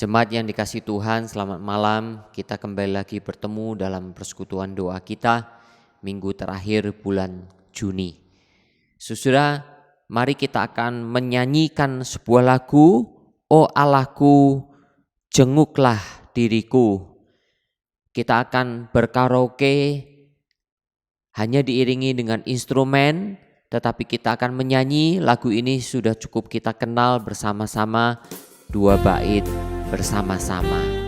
Jemaat yang dikasihi Tuhan, selamat malam. Kita kembali lagi bertemu dalam persekutuan doa kita minggu terakhir bulan Juni. Saudara, mari kita akan menyanyikan sebuah lagu, "O Allahku, jenguklah diriku." Kita akan berkaraoke hanya diiringi dengan instrumen, tetapi kita akan menyanyi lagu ini sudah cukup kita kenal bersama-sama, 2 bait bersama-sama.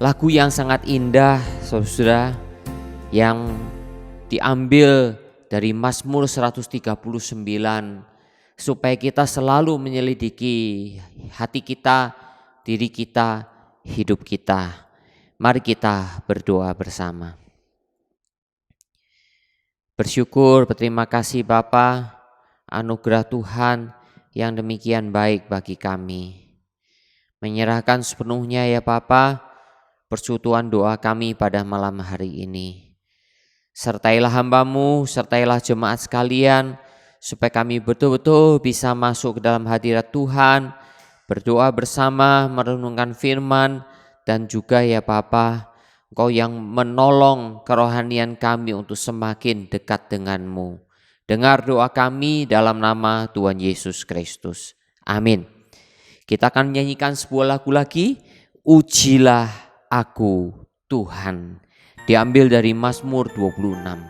Lagu yang sangat indah, saudara, yang diambil dari Mazmur 139, supaya kita selalu menyelidiki hati kita, diri kita, hidup kita. Mari kita berdoa bersama. Bersyukur, berterima kasih Bapa, anugerah Tuhan yang demikian baik bagi kami. Menyerahkan sepenuhnya ya Bapa, persekutuan doa kami pada malam hari ini. Sertailah hamba-Mu, sertailah jemaat sekalian, supaya kami betul-betul bisa masuk ke dalam hadirat Tuhan, berdoa bersama, merenungkan firman, dan juga ya Bapa, Engkau yang menolong kerohanian kami untuk semakin dekat dengan-Mu. Dengar doa kami dalam nama Tuhan Yesus Kristus. Amin. Kita akan menyanyikan sebuah lagu lagi, "Ujilah Aku Tuhan", diambil dari Mazmur 26.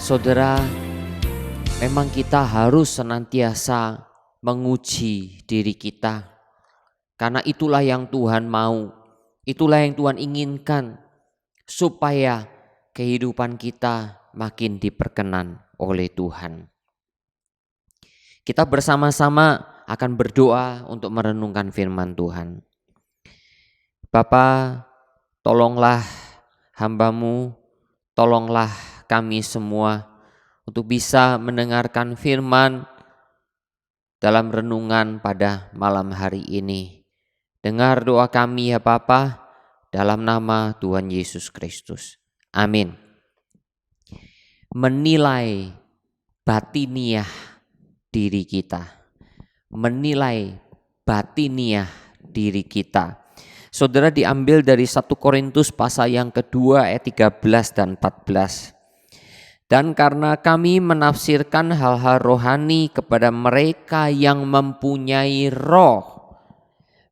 Saudara, memang kita harus senantiasa menguji diri kita. Karena itulah yang Tuhan mau, itulah yang Tuhan inginkan, supaya kehidupan kita makin diperkenan oleh Tuhan. Kita bersama-sama akan berdoa untuk merenungkan firman Tuhan. Bapa, tolonglah hamba-Mu, tolonglah kami semua untuk bisa mendengarkan firman dalam renungan pada malam hari ini. Dengar doa kami ya Bapa, dalam nama Tuhan Yesus Kristus. Amin. Menilai batiniah diri kita. Menilai batiniah diri kita. Saudara, diambil dari 1 Korintus pasal yang kedua ayat 13 dan 14. Dan karena kami menafsirkan hal-hal rohani kepada mereka yang mempunyai roh,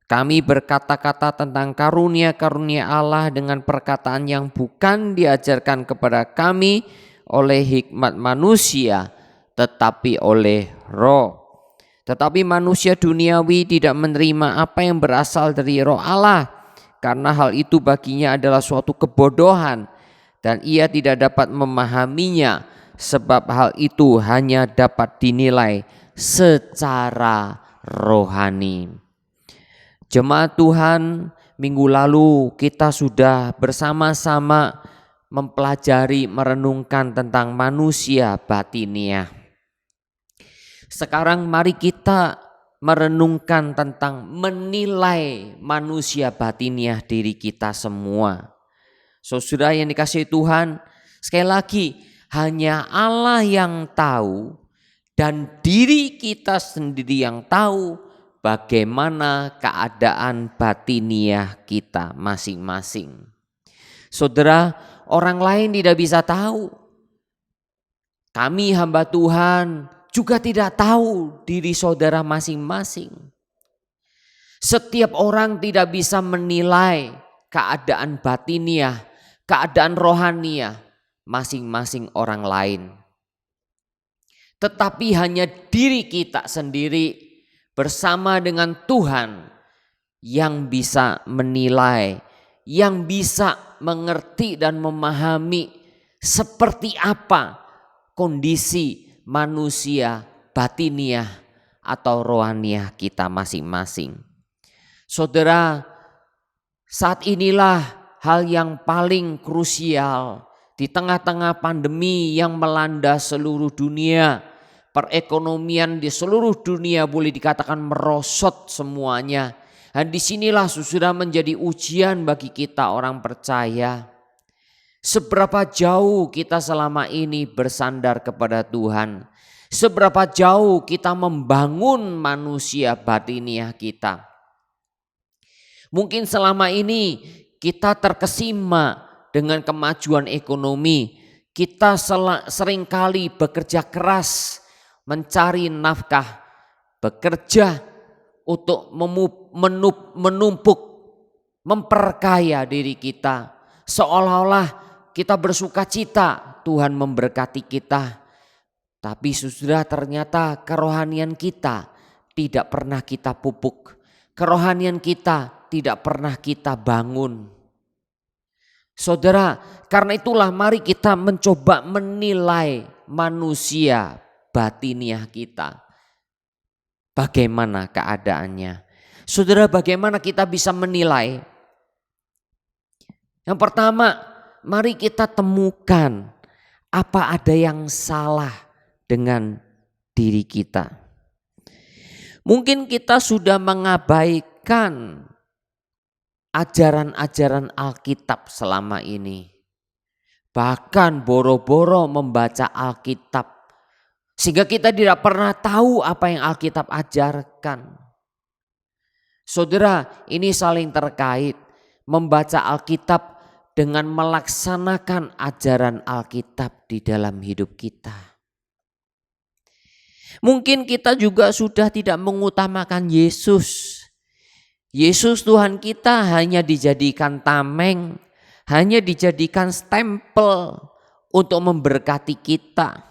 kami berkata-kata tentang karunia-karunia Allah dengan perkataan yang bukan diajarkan kepada kami oleh hikmat manusia, tetapi oleh roh. Tetapi manusia duniawi tidak menerima apa yang berasal dari roh Allah, karena hal itu baginya adalah suatu kebodohan, dan ia tidak dapat memahaminya, sebab hal itu hanya dapat dinilai secara rohani. Jemaat Tuhan, minggu lalu kita sudah bersama-sama mempelajari, merenungkan tentang manusia batiniah. Sekarang mari kita merenungkan tentang menilai manusia batiniah diri kita semua. Saudara yang dikasihi Tuhan, sekali lagi hanya Allah yang tahu dan diri kita sendiri yang tahu bagaimana keadaan batiniah kita masing-masing. Saudara, orang lain tidak bisa tahu. Kami hamba Tuhan juga tidak tahu diri saudara masing-masing. Setiap orang tidak bisa menilai keadaan batiniah, keadaan rohaniah masing-masing orang lain. Tetapi hanya diri kita sendiri bersama dengan Tuhan yang bisa menilai, yang bisa mengerti dan memahami seperti apa kondisi manusia batiniah atau rohaniah kita masing-masing. Saudara, saat inilah hal yang paling krusial di tengah-tengah pandemi yang melanda seluruh dunia. Perekonomian di seluruh dunia boleh dikatakan merosot semuanya. Dan disinilah sudah menjadi ujian bagi kita orang percaya. Seberapa jauh kita selama ini bersandar kepada Tuhan. Seberapa jauh kita membangun manusia batiniah kita. Mungkin selama ini kita terkesima dengan kemajuan ekonomi. Kita seringkali bekerja keras mencari nafkah, bekerja untuk menumpuk, memperkaya diri kita. Seolah-olah kita bersuka cita Tuhan memberkati kita. Tapi saudara, ternyata kerohanian kita tidak pernah kita pupuk. Kerohanian kita tidak pernah kita bangun. Saudara, karena itulah mari kita mencoba menilai manusia batiniah kita. Bagaimana keadaannya? Saudara, bagaimana kita bisa menilai? Yang pertama, mari kita temukan apa ada yang salah dengan diri kita. Mungkin kita sudah mengabaikan ajaran-ajaran Alkitab selama ini. Bahkan boro-boro membaca Alkitab. Sehingga kita tidak pernah tahu apa yang Alkitab ajarkan. Saudara, ini saling terkait. Membaca Alkitab dengan melaksanakan ajaran Alkitab di dalam hidup kita. Mungkin kita juga sudah tidak mengutamakan Yesus. Yesus Tuhan kita hanya dijadikan tameng, hanya dijadikan stempel untuk memberkati kita.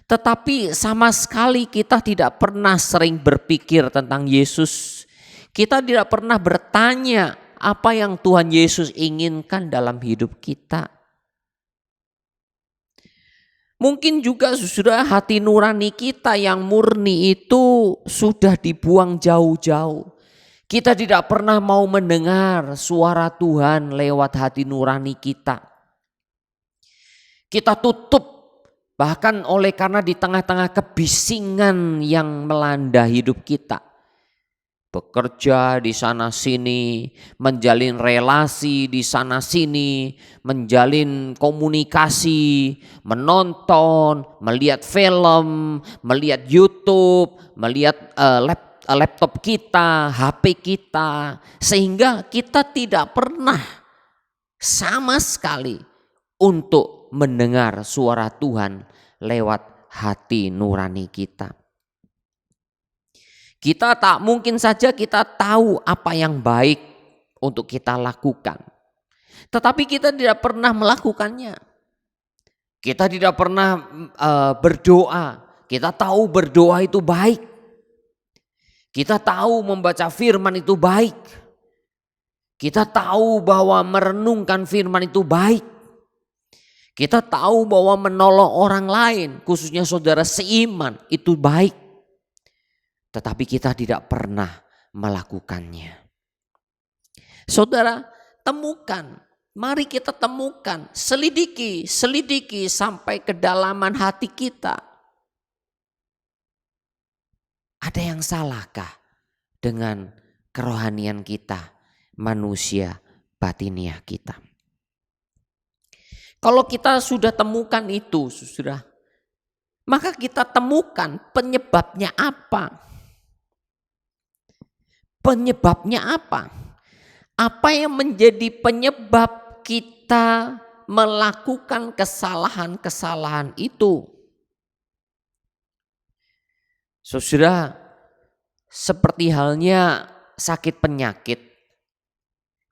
Tetapi sama sekali kita tidak pernah sering berpikir tentang Yesus. Kita tidak pernah bertanya apa yang Tuhan Yesus inginkan dalam hidup kita. Mungkin juga sudah hati nurani kita yang murni itu sudah dibuang jauh-jauh. Kita tidak pernah mau mendengar suara Tuhan lewat hati nurani kita. Kita tutup bahkan karena di tengah-tengah kebisingan yang melanda hidup kita. Bekerja di sana sini, menjalin relasi di sana sini, menjalin komunikasi, menonton, melihat film, melihat YouTube, melihat laptop kita, HP kita. Sehingga kita tidak pernah sama sekali untuk mendengar suara Tuhan lewat hati nurani kita. Kita tak mungkin saja kita tahu apa yang baik untuk kita lakukan. Tetapi kita tidak pernah melakukannya. Kita tidak pernah berdoa. Kita tahu berdoa itu baik. Kita tahu membaca firman itu baik. Kita tahu bahwa merenungkan firman itu baik. Kita tahu bahwa menolong orang lain, khususnya saudara seiman, itu baik. Tetapi kita tidak pernah melakukannya. Saudara, temukan, mari kita temukan, selidiki sampai kedalaman hati kita. Ada yang salahkah dengan kerohanian kita, manusia batiniah kita? Kalau kita sudah temukan itu, saudara, maka kita temukan penyebabnya apa. Penyebabnya apa? Apa yang menjadi penyebab kita melakukan kesalahan-kesalahan itu? Saudara, seperti halnya sakit penyakit,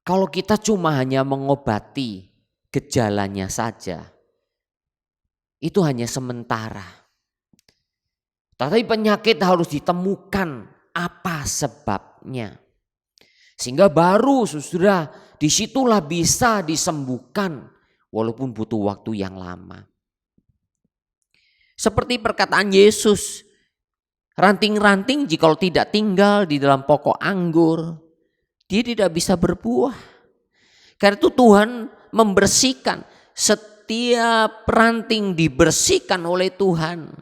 kalau kita cuma hanya mengobati gejalanya saja, itu hanya sementara. Tapi penyakit harus ditemukan apa sebabnya. Sehingga baru saudara disitulah bisa disembuhkan walaupun butuh waktu yang lama. Seperti perkataan Yesus, ranting-ranting jika tidak tinggal di dalam pokok anggur, dia tidak bisa berbuah. Karena itu Tuhan membersihkan, setiap ranting dibersihkan oleh Tuhan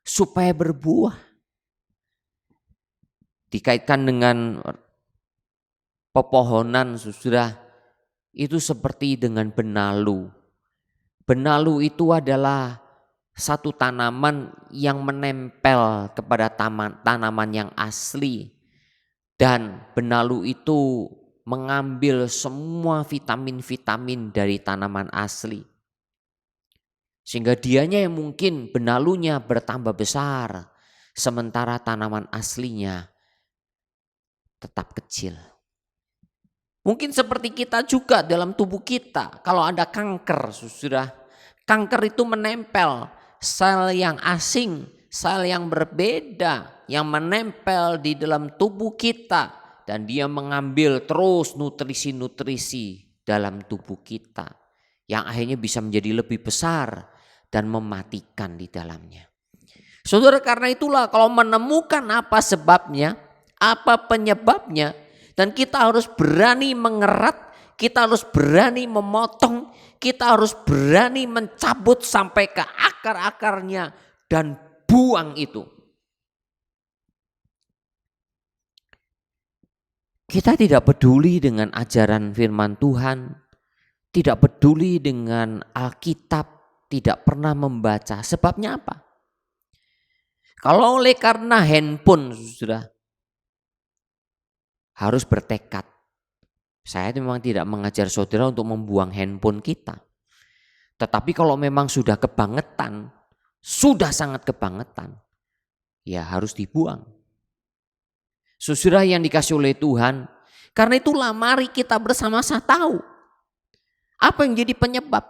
supaya berbuah. Dikaitkan dengan pepohonan, saudara, itu seperti dengan benalu. Benalu itu adalah satu tanaman yang menempel kepada tanaman yang asli, dan benalu itu mengambil semua vitamin-vitamin dari tanaman asli. Sehingga dianya yang mungkin benalunya bertambah besar, sementara tanaman aslinya tetap kecil. Mungkin seperti kita juga dalam tubuh kita, kalau ada kanker, saudara, kanker itu menempel, sel yang asing, sel yang berbeda, yang menempel di dalam tubuh kita. Dan dia mengambil terus nutrisi-nutrisi dalam tubuh kita, yang akhirnya bisa menjadi lebih besar dan mematikan di dalamnya. Saudara, karena itulah kalau menemukan apa sebabnya, apa penyebabnya, dan kita harus berani mengerat, kita harus berani memotong, kita harus berani mencabut sampai ke akar-akarnya dan buang itu. Kita tidak peduli dengan ajaran firman Tuhan, tidak peduli dengan Alkitab, tidak pernah membaca. Sebabnya apa? Kalau oleh karena handphone, sudah harus bertekad. Saya memang tidak mengajar saudara untuk membuang handphone kita. Tetapi kalau memang sudah kebangetan, sudah sangat kebangetan, ya harus dibuang. Saudara yang dikasih oleh Tuhan, karena itulah mari kita bersama-sama tahu apa yang jadi penyebab.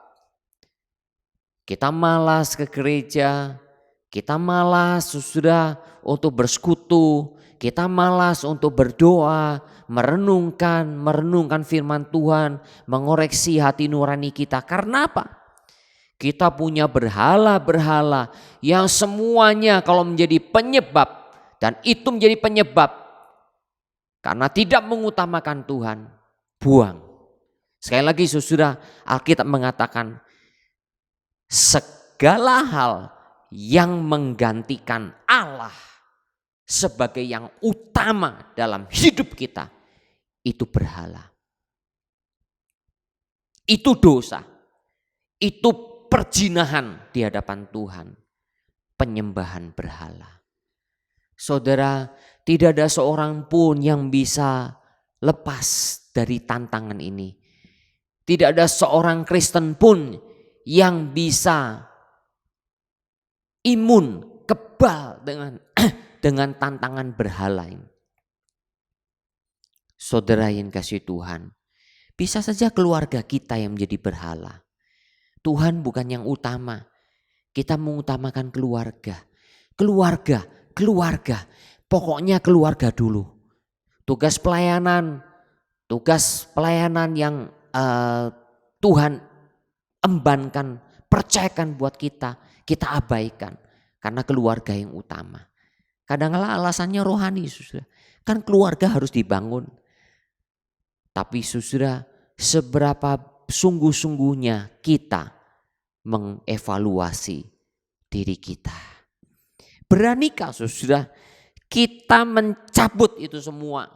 Kita malas ke gereja, kita malas saudara untuk bersekutu, kita malas untuk berdoa, merenungkan firman Tuhan, mengoreksi hati nurani kita. Karena apa? Kita punya berhala-berhala yang semuanya kalau menjadi penyebab, dan itu menjadi penyebab karena tidak mengutamakan Tuhan, buang. Sekali lagi saudara, Alkitab mengatakan segala hal yang menggantikan Allah sebagai yang utama dalam hidup kita itu berhala. Itu dosa. Itu perjinahan di hadapan Tuhan. Penyembahan berhala. Saudara, tidak ada seorang pun yang bisa lepas dari tantangan ini. Tidak ada seorang Kristen pun yang bisa imun, kebal dengan tantangan berhala ini. Saudara yang kasih Tuhan, bisa saja keluarga kita yang menjadi berhala. Tuhan bukan yang utama. Kita mengutamakan keluarga. Keluarga. Pokoknya keluarga dulu. Tugas pelayanan yang Tuhan embankan, percayakan buat kita abaikan. Karena keluarga yang utama. Kadang-kala alasannya rohani, saudara. Kan keluarga harus dibangun. Tapi saudara, seberapa sungguh-sungguhnya kita mengevaluasi diri kita. Beranikah saudara kita mencabut itu semua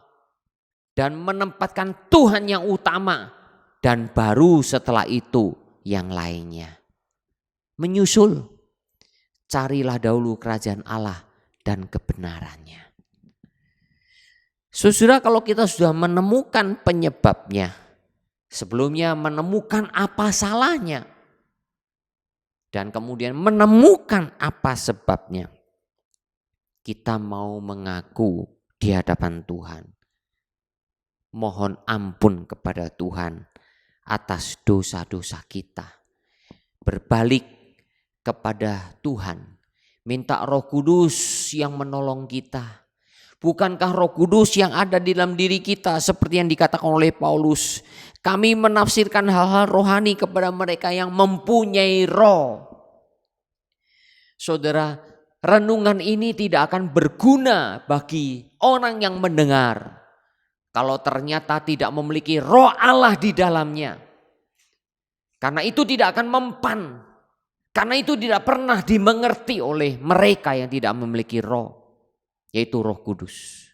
dan menempatkan Tuhan yang utama, dan baru setelah itu yang lainnya. Menyusul, carilah dahulu kerajaan Allah dan kebenarannya. Saudara, kalau kita sudah menemukan penyebabnya, sebelumnya menemukan apa salahnya, dan kemudian menemukan apa sebabnya, kita mau mengaku di hadapan Tuhan. Mohon ampun kepada Tuhan atas dosa-dosa kita. Berbalik kepada Tuhan. Minta Roh Kudus yang menolong kita. Bukankah Roh Kudus yang ada di dalam diri kita seperti yang dikatakan oleh Paulus, kami menafsirkan hal-hal rohani kepada mereka yang mempunyai roh. Saudara, renungan ini tidak akan berguna bagi orang yang mendengar kalau ternyata tidak memiliki roh Allah di dalamnya. Karena itu tidak akan mempan. Karena itu tidak pernah dimengerti oleh mereka yang tidak memiliki roh, yaitu Roh Kudus.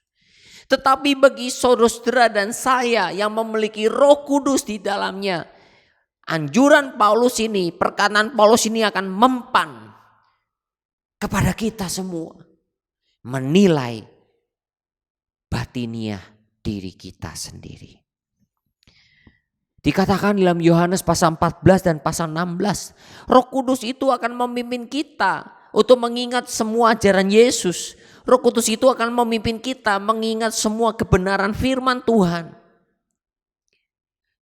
Tetapi bagi saudara dan saya yang memiliki Roh Kudus di dalamnya, anjuran Paulus ini, perkataan Paulus ini akan mempan kepada kita semua. Menilai batiniah diri kita sendiri. Dikatakan dalam Yohanes pasal 14 dan pasal 16, Roh Kudus itu akan memimpin kita untuk mengingat semua ajaran Yesus. Roh Kudus itu akan memimpin kita mengingat semua kebenaran firman Tuhan.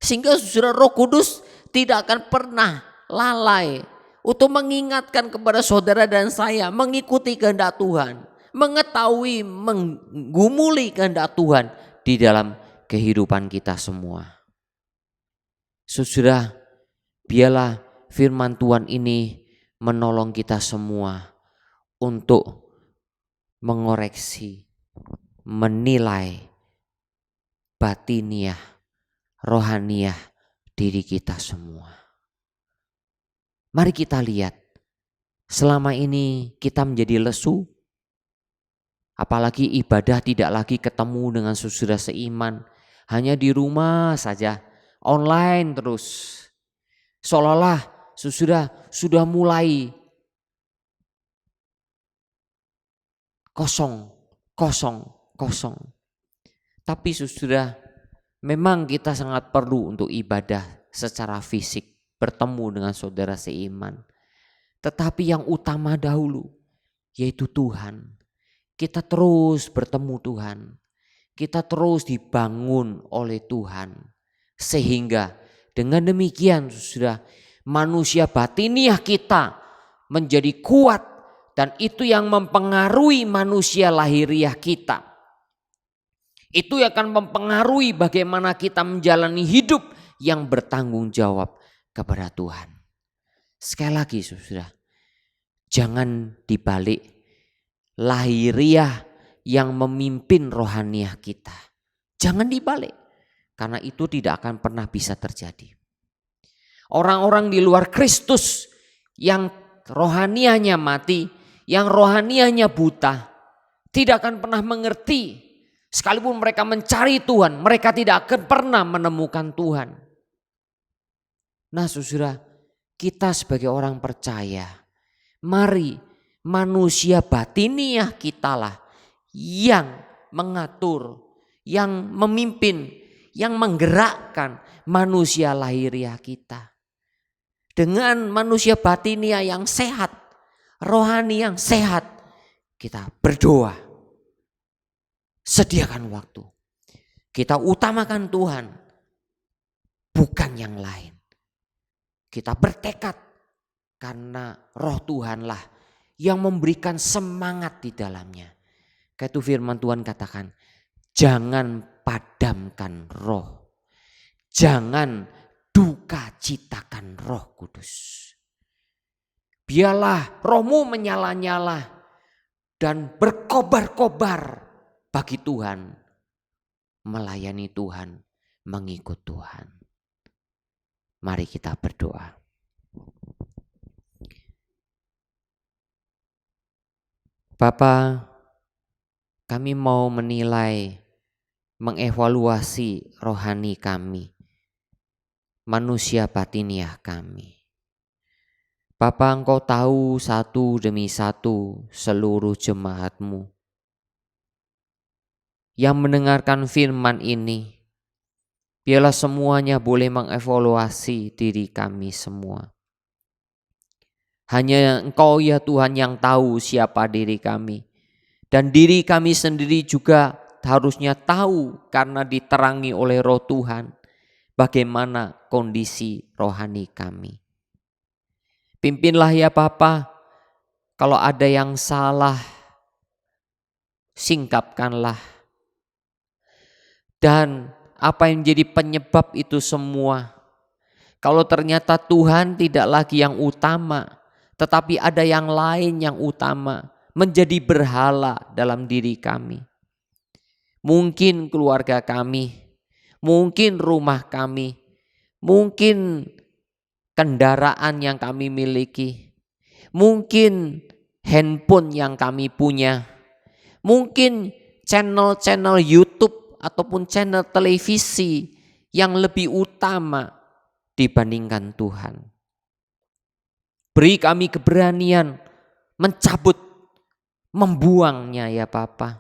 Sehingga saudara, Roh Kudus tidak akan pernah lalai untuk mengingatkan kepada saudara dan saya mengikuti kehendak Tuhan, mengetahui, menggumuli kehendak Tuhan di dalam kehidupan kita semua. Saudara, biarlah firman Tuhan ini menolong kita semua untuk mengoreksi, menilai batiniah, rohaniah diri kita semua. Mari kita lihat, selama ini kita menjadi lesu, apalagi ibadah tidak lagi ketemu dengan saudara seiman, hanya di rumah saja, online terus. Seolah-olah sudah mulai kosong. Tapi saudara, memang kita sangat perlu untuk ibadah secara fisik, bertemu dengan saudara seiman. Tetapi yang utama dahulu, yaitu Tuhan. Kita terus bertemu Tuhan. Kita terus dibangun oleh Tuhan. Sehingga dengan demikian saudara, manusia batiniah kita menjadi kuat, dan itu yang mempengaruhi manusia lahiriah kita. Itu yang akan mempengaruhi bagaimana kita menjalani hidup yang bertanggung jawab kepada Tuhan. Sekali lagi saudara, jangan dibalik lahiriah yang memimpin rohaniah kita. Jangan dibalik, karena itu tidak akan pernah bisa terjadi. Orang-orang di luar Kristus yang rohanianya mati, yang rohanianya buta, tidak akan pernah mengerti. Sekalipun mereka mencari Tuhan, mereka tidak akan pernah menemukan Tuhan. Nah saudara, kita sebagai orang percaya, mari manusia batiniah kitalah yang mengatur, yang memimpin, yang menggerakkan manusia lahiriah kita. Dengan manusia batiniah yang sehat, rohani yang sehat, kita berdoa. Sediakan waktu. Kita utamakan Tuhan, bukan yang lain. Kita bertekad karena roh Tuhanlah yang memberikan semangat di dalamnya. Kayak itu firman Tuhan katakan, jangan padamkan roh. Jangan duka citakan Roh Kudus. Biarlah rohmu menyala-nyala dan berkobar-kobar bagi Tuhan, melayani Tuhan, mengikut Tuhan. Mari kita berdoa. Bapa, kami mau menilai, mengevaluasi rohani kami, manusia batiniah kami. Bapa, Engkau tahu satu demi satu seluruh jemaat-Mu yang mendengarkan firman ini. Biarlah semuanya boleh mengevaluasi diri kami semua. Hanya Engkau ya Tuhan yang tahu siapa diri kami. Dan diri kami sendiri juga harusnya tahu karena diterangi oleh Roh Tuhan bagaimana kondisi rohani kami. Pimpinlah ya Bapa, kalau ada yang salah, singkapkanlah. Dan apa yang menjadi penyebab itu semua? Kalau ternyata Tuhan tidak lagi yang utama, tetapi ada yang lain yang utama, menjadi berhala dalam diri kami. Mungkin keluarga kami, mungkin rumah kami, mungkin kendaraan yang kami miliki, mungkin handphone yang kami punya, mungkin channel-channel YouTube ataupun channel televisi yang lebih utama dibandingkan Tuhan. Beri kami keberanian mencabut, membuangnya ya Bapa,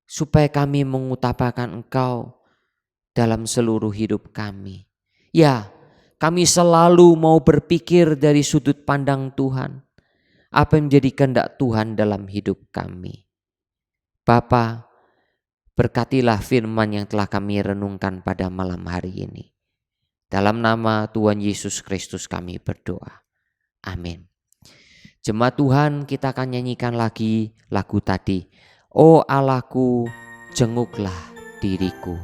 supaya kami mengutamakan Engkau dalam seluruh hidup kami. Ya, kami selalu mau berpikir dari sudut pandang Tuhan, apa yang menjadi kehendak Tuhan dalam hidup kami. Bapa, berkatilah firman yang telah kami renungkan pada malam hari ini. Dalam nama Tuhan Yesus Kristus kami berdoa. Amin. Jemaat Tuhan, kita akan nyanyikan lagi lagu tadi. Oh Allahku, jenguklah diriku.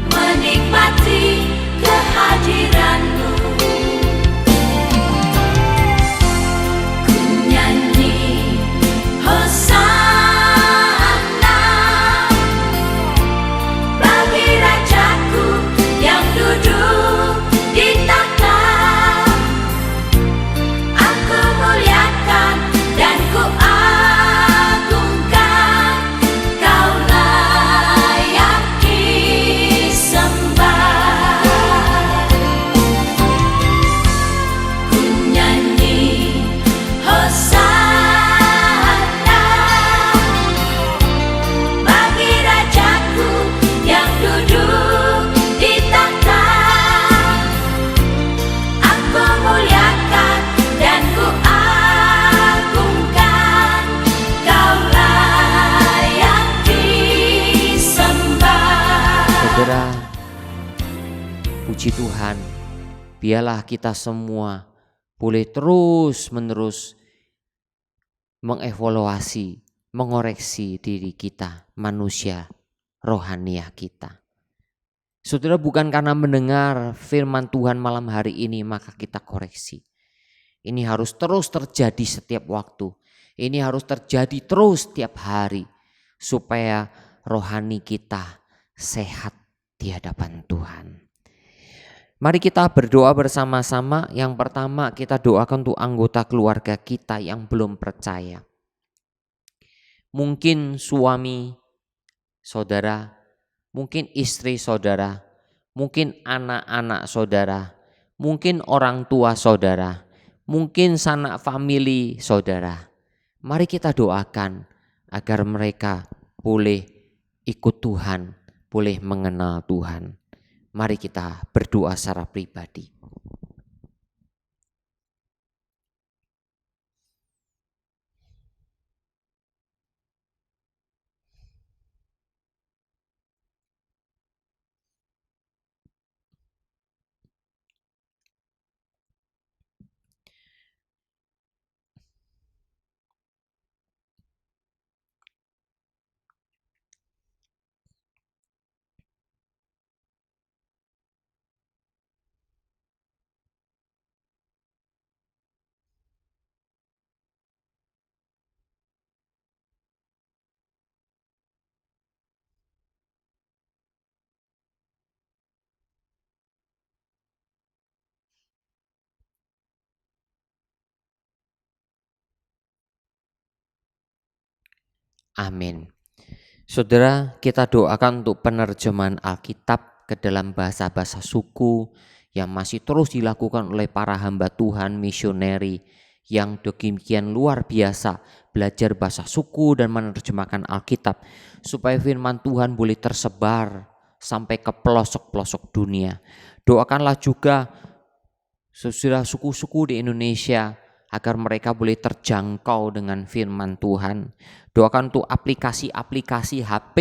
Menikmati kehadiran-Mu. Saudara, puji Tuhan, biarlah kita semua boleh terus-menerus mengevaluasi, mengoreksi diri kita, manusia rohaniah kita. Saudara, bukan karena mendengar firman Tuhan malam hari ini maka kita koreksi. Ini harus terus terjadi setiap waktu. Ini harus terjadi terus setiap hari supaya rohani kita sehat di hadapan Tuhan. Mari kita berdoa bersama-sama. Yang pertama, kita doakan untuk anggota keluarga kita yang belum percaya. Mungkin suami saudara, mungkin istri saudara, mungkin anak-anak saudara, mungkin orang tua saudara, mungkin sanak famili saudara. Mari kita doakan agar mereka boleh ikut Tuhan, boleh mengenal Tuhan. Mari kita berdoa secara pribadi. Amin. Saudara, kita doakan untuk penerjemahan Alkitab ke dalam bahasa-bahasa suku yang masih terus dilakukan oleh para hamba Tuhan misioneri yang demikian luar biasa belajar bahasa suku dan menerjemahkan Alkitab supaya firman Tuhan boleh tersebar sampai ke pelosok-pelosok dunia. Doakanlah juga saudara suku-suku di Indonesia agar mereka boleh terjangkau dengan firman Tuhan. Doakan untuk aplikasi-aplikasi HP,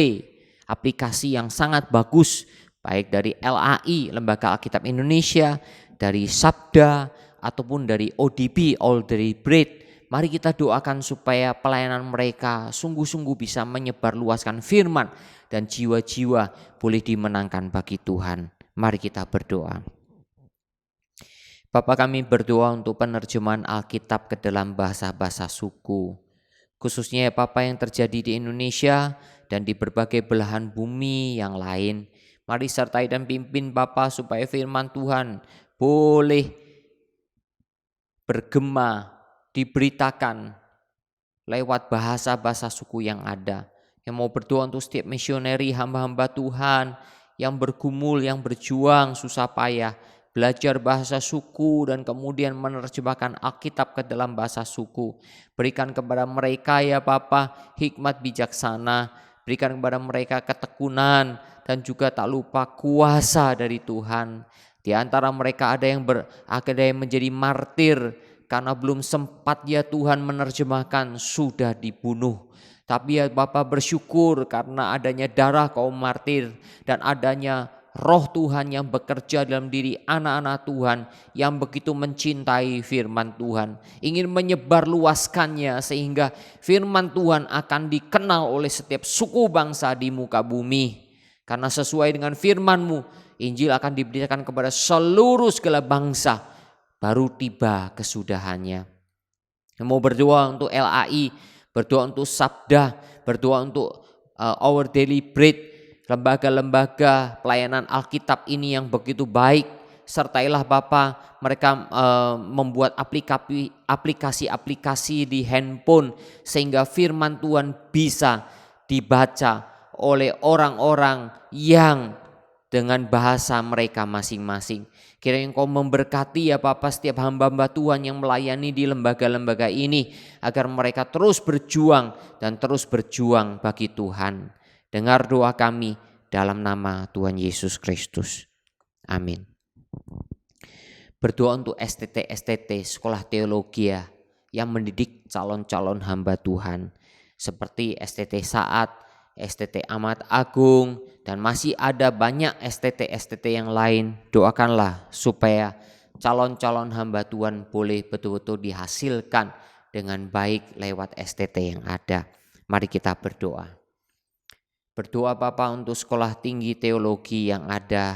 aplikasi yang sangat bagus, baik dari LAI, Lembaga Alkitab Indonesia, dari Sabda, ataupun dari ODB, All Daily Bread. Mari kita doakan supaya pelayanan mereka sungguh-sungguh bisa menyebarluaskan firman dan jiwa-jiwa boleh dimenangkan bagi Tuhan. Mari kita berdoa. Bapa, kami berdoa untuk penerjemahan Alkitab ke dalam bahasa-bahasa suku. Khususnya ya Bapa yang terjadi di Indonesia dan di berbagai belahan bumi yang lain. Mari sertai dan pimpin Bapa supaya firman Tuhan boleh bergema, diberitakan lewat bahasa-bahasa suku yang ada. Yang mau berdoa untuk setiap misioneri, hamba-hamba Tuhan yang bergumul, yang berjuang susah payah, belajar bahasa suku dan kemudian menerjemahkan Alkitab ke dalam bahasa suku. Berikan kepada mereka ya Bapa hikmat bijaksana, berikan kepada mereka ketekunan dan juga tak lupa kuasa dari Tuhan. Di antara mereka ada yang menjadi martir karena belum sempat ya Tuhan menerjemahkan, sudah dibunuh. Tapi ya Bapa bersyukur karena adanya darah kaum martir dan adanya Roh Tuhan yang bekerja dalam diri anak-anak Tuhan yang begitu mencintai firman Tuhan, ingin menyebarluaskannya sehingga firman Tuhan akan dikenal oleh setiap suku bangsa di muka bumi. Karena sesuai dengan firman-Mu, Injil akan diberitakan kepada seluruh segala bangsa, baru tiba kesudahannya. Mau berdoa untuk LAI, berdoa untuk Sabda, berdoa untuk Our Daily Bread, lembaga-lembaga pelayanan Alkitab ini yang begitu baik. Sertailah Bapa mereka membuat aplikasi-aplikasi di handphone sehingga firman Tuhan bisa dibaca oleh orang-orang yang dengan bahasa mereka masing-masing. Kiranya Engkau memberkati ya Bapa setiap hamba-hamba Tuhan yang melayani di lembaga-lembaga ini agar mereka terus berjuang dan terus berjuang bagi Tuhan. Dengar doa kami dalam nama Tuhan Yesus Kristus. Amin. Berdoa untuk STT Sekolah Teologi yang mendidik calon-calon hamba Tuhan seperti STT Saat, STT Ahmad Agung, dan masih ada banyak STT-STT yang lain. Doakanlah supaya calon-calon hamba Tuhan boleh betul-betul dihasilkan dengan baik lewat STT yang ada. Mari kita berdoa. Berdoa Bapa untuk sekolah tinggi teologi yang ada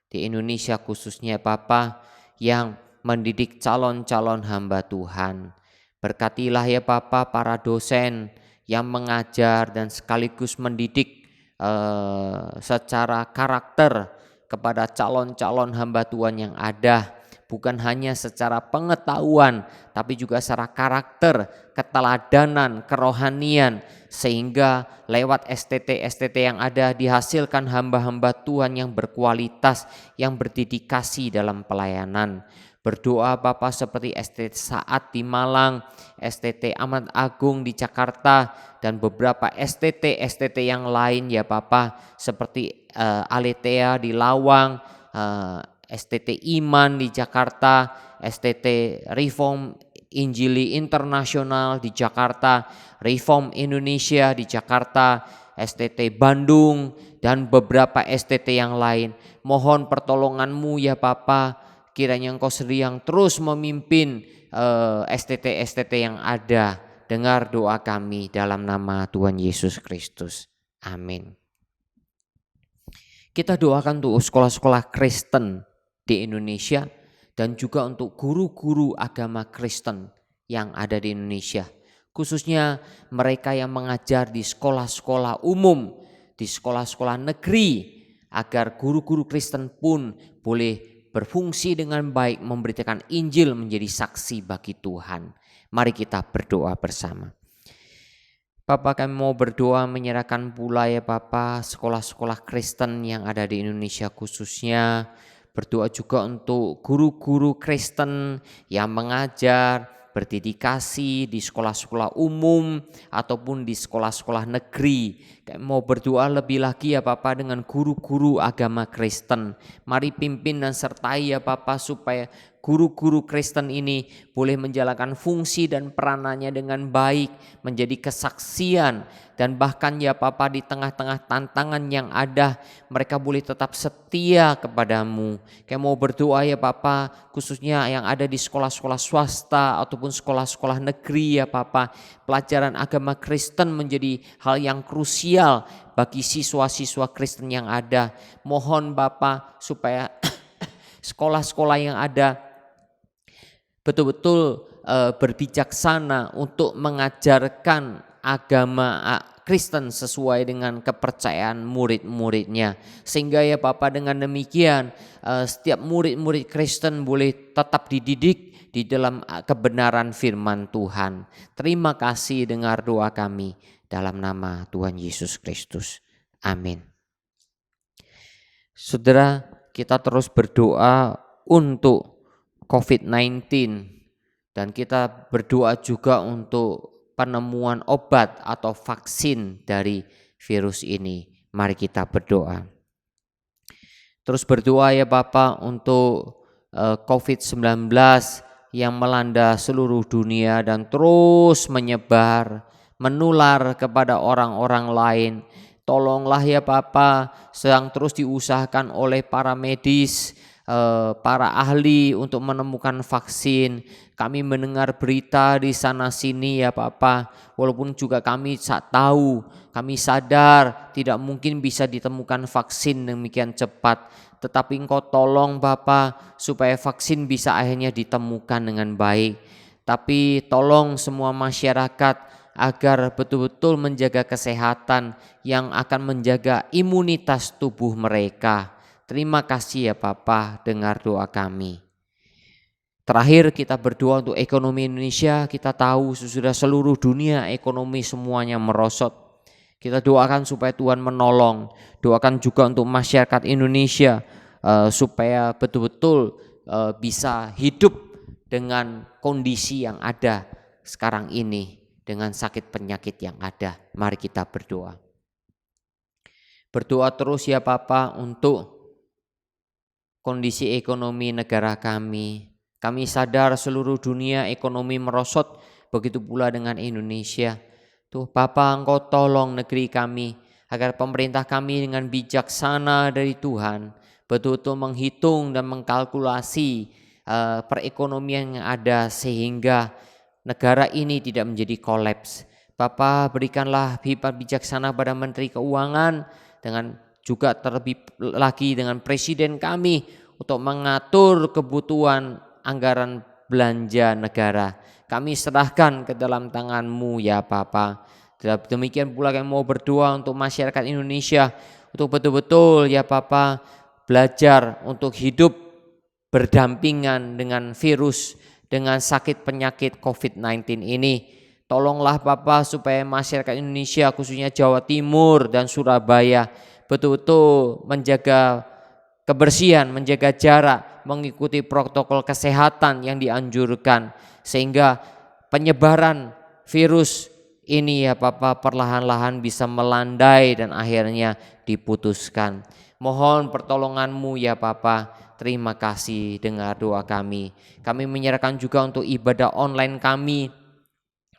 di Indonesia khususnya Bapa, yang mendidik calon-calon hamba Tuhan. Berkatilah ya Bapa para dosen yang mengajar dan sekaligus mendidik secara karakter kepada calon-calon hamba Tuhan yang ada, bukan hanya secara pengetahuan tapi juga secara karakter, keteladanan, kerohanian, sehingga lewat STT-STT yang ada dihasilkan hamba-hamba Tuhan yang berkualitas, yang berdedikasi dalam pelayanan. Berdoa Bapa seperti STT Saat di Malang, STT Ahmad Agung di Jakarta, dan beberapa STT yang lain ya Bapa, seperti Aletea di Lawang, STT Iman di Jakarta, STT Reform Injili Internasional di Jakarta, Reform Indonesia di Jakarta, STT Bandung, dan beberapa STT yang lain. Mohon pertolongan-Mu ya Bapa, kiranya Engkau sedang terus memimpin STT yang ada. Dengar doa kami dalam nama Tuhan Yesus Kristus. Amin. Kita doakan untuk sekolah-sekolah Kristen di Indonesia dan juga untuk guru-guru agama Kristen yang ada di Indonesia. Khususnya mereka yang mengajar di sekolah-sekolah umum, di sekolah-sekolah negeri, agar guru-guru Kristen pun boleh berfungsi dengan baik, memberitakan Injil, menjadi saksi bagi Tuhan. Mari kita berdoa bersama. Bapa, kami mau berdoa menyerahkan pula ya Bapa sekolah-sekolah Kristen yang ada di Indonesia khususnya. Berdoa juga untuk guru-guru Kristen yang mengajar, berdedikasi di sekolah-sekolah umum ataupun di sekolah-sekolah negeri. Kami mau berdoa lebih lagi ya Bapa dengan guru-guru agama Kristen. Mari pimpin dan sertai ya Bapa supaya guru-guru Kristen ini boleh menjalankan fungsi dan peranannya dengan baik, menjadi kesaksian, dan bahkan ya Bapa di tengah-tengah tantangan yang ada, mereka boleh tetap setia kepadamu. Kami mau berdoa ya Bapa, khususnya yang ada di sekolah-sekolah swasta ataupun sekolah-sekolah negeri ya Bapa, pelajaran agama Kristen menjadi hal yang krusial bagi siswa-siswa Kristen yang ada. Mohon Bapa supaya sekolah-sekolah yang ada betul-betul berbijaksana untuk mengajarkan agama Kristen sesuai dengan kepercayaan murid-muridnya. Sehingga ya Bapak dengan demikian setiap murid-murid Kristen boleh tetap dididik di dalam kebenaran firman Tuhan. Terima kasih, dengar doa kami dalam nama Tuhan Yesus Kristus. Amin. Saudara, kita terus berdoa untuk COVID-19 dan kita berdoa juga untuk penemuan obat atau vaksin dari virus ini. Mari kita berdoa. Terus berdoa ya Bapak untuk COVID-19 yang melanda seluruh dunia dan terus menyebar, menular kepada orang-orang lain. Tolonglah ya Bapa, sedang terus diusahakan oleh para medis, para ahli untuk menemukan vaksin. Kami mendengar berita di sana sini ya Bapa, walaupun juga kami tahu, kami sadar tidak mungkin bisa ditemukan vaksin demikian cepat. Tetapi Engkau tolong Bapa supaya vaksin bisa akhirnya ditemukan dengan baik. Tapi tolong semua masyarakat agar betul-betul menjaga kesehatan yang akan menjaga imunitas tubuh mereka. Terima kasih ya Bapa, dengar doa kami. Terakhir kita berdoa untuk ekonomi Indonesia. Kita tahu sudah seluruh dunia ekonomi semuanya merosot. Kita doakan supaya Tuhan menolong. Doakan juga untuk masyarakat Indonesia supaya betul-betul bisa hidup dengan kondisi yang ada sekarang ini, dengan sakit penyakit yang ada. Mari kita berdoa. Berdoa terus ya Bapa untuk kondisi ekonomi negara kami. Kami sadar seluruh dunia ekonomi merosot, begitu pula dengan Indonesia. Tuh Bapa, Engkau tolong negeri kami agar pemerintah kami dengan bijaksana dari Tuhan betul-betul menghitung dan mengkalkulasi perekonomian yang ada sehingga negara ini tidak menjadi kolaps. Bapa, berikanlah bijaksana pada Menteri Keuangan dengan juga terlebih lagi dengan Presiden kami untuk mengatur kebutuhan anggaran belanja negara. Kami serahkan ke dalam tangan-Mu ya Bapa. Demikian pula kami mau berdoa untuk masyarakat Indonesia untuk betul-betul ya Bapa belajar untuk hidup berdampingan dengan virus, dengan sakit penyakit COVID-19 ini. Tolonglah Bapa supaya masyarakat Indonesia khususnya Jawa Timur dan Surabaya betul-betul menjaga kebersihan, menjaga jarak, mengikuti protokol kesehatan yang dianjurkan sehingga penyebaran virus ini ya Bapa perlahan-lahan bisa melandai dan akhirnya diputuskan. Mohon pertolongan-Mu ya Bapa. Terima kasih dengar doa kami. Kami menyerahkan juga untuk ibadah online kami.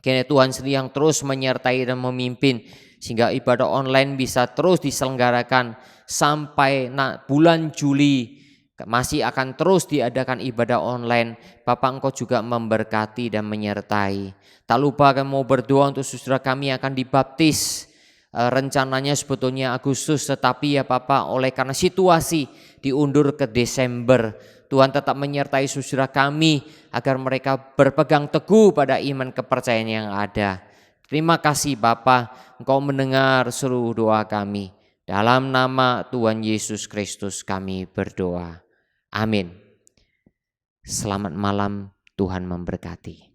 Kiranya Tuhan sendiri yang terus menyertai dan memimpin sehingga ibadah online bisa terus diselenggarakan sampai bulan Juli masih akan terus diadakan ibadah online. Bapak Engkau juga memberkati dan menyertai. Tak lupa kami mau berdoa untuk saudara kami yang akan dibaptis. Rencananya sebetulnya Agustus, tetapi ya Bapak oleh karena situasi diundur ke Desember. Tuhan tetap menyertai saudara kami agar mereka berpegang teguh pada iman kepercayaan yang ada. Terima kasih Bapa, Engkau mendengar seluruh doa kami. Dalam nama Tuhan Yesus Kristus kami berdoa. Amin. Selamat malam, Tuhan memberkati.